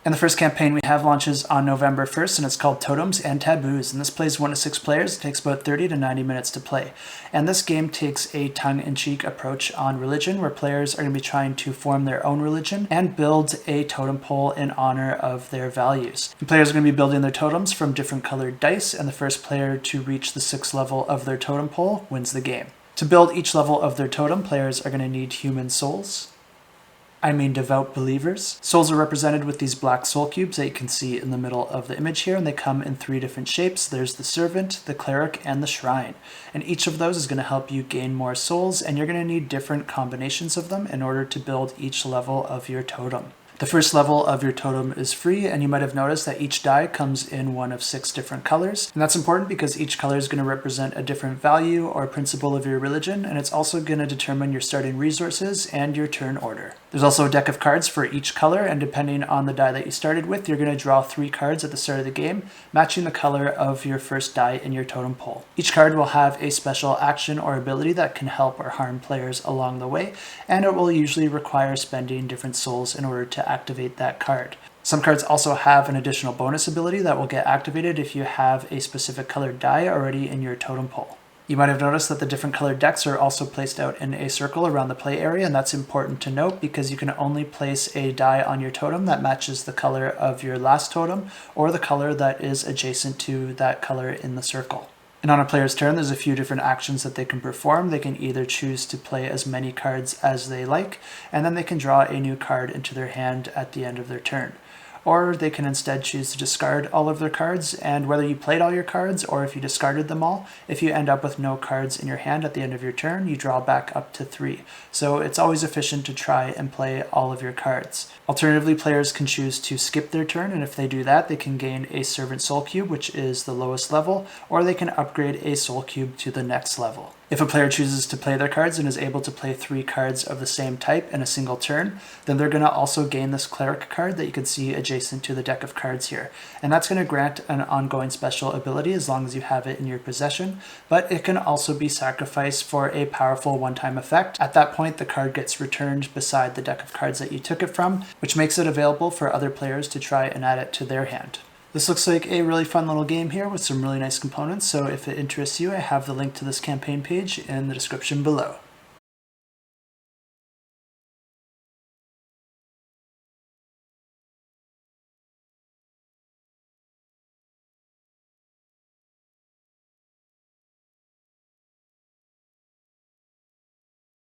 And the first campaign we have launches on November 1st, and it's called Totems and Taboos. And this plays 1 to 6 players. It takes about 30 to 90 minutes to play. And this game takes a tongue-in-cheek approach on religion, where players are going to be trying to form their own religion and build a totem pole in honor of their values. And players are going to be building their totems from different colored dice, and the first player to reach the 6th level of their totem pole wins the game. To build each level of their totem, players are going to need human souls. Devout believers. Souls are represented with these black soul cubes that you can see in the middle of the image here, and they come in 3 different shapes. There's the servant, the cleric, and the shrine. And each of those is going to help you gain more souls, and you're going to need different combinations of them in order to build each level of your totem. The first level of your totem is free, and you might have noticed that each die comes in one of 6 different colors. And that's important because each color is going to represent a different value or principle of your religion, and it's also going to determine your starting resources and your turn order. There's also a deck of cards for each color, and depending on the die that you started with, you're going to draw 3 cards at the start of the game, matching the color of your first die in your totem pole. Each card will have a special action or ability that can help or harm players along the way, and it will usually require spending different souls in order to activate that card. Some cards also have an additional bonus ability that will get activated if you have a specific colored die already in your totem pole. You might have noticed that the different colored decks are also placed out in a circle around the play area, and that's important to note because you can only place a die on your totem that matches the color of your last totem or the color that is adjacent to that color in the circle. And on a player's turn, there's a few different actions that they can perform. They can either choose to play as many cards as they like, and then they can draw a new card into their hand at the end of their turn. Or they can instead choose to discard all of their cards, and whether you played all your cards or if you discarded them all, if you end up with no cards in your hand at the end of your turn, you draw back up to 3. So it's always efficient to try and play all of your cards. Alternatively, players can choose to skip their turn, and if they do that, they can gain a Servant Soul Cube, which is the lowest level, or they can upgrade a Soul Cube to the next level. If a player chooses to play their cards and is able to play 3 cards of the same type in a single turn, then they're going to also gain this Cleric card that you can see adjacent to the deck of cards here. And that's going to grant an ongoing special ability as long as you have it in your possession, but it can also be sacrificed for a powerful one-time effect. At that point, the card gets returned beside the deck of cards that you took it from, which makes it available for other players to try and add it to their hand. This looks like a really fun little game here with some really nice components, so if it interests you, I have the link to this campaign page in the description below.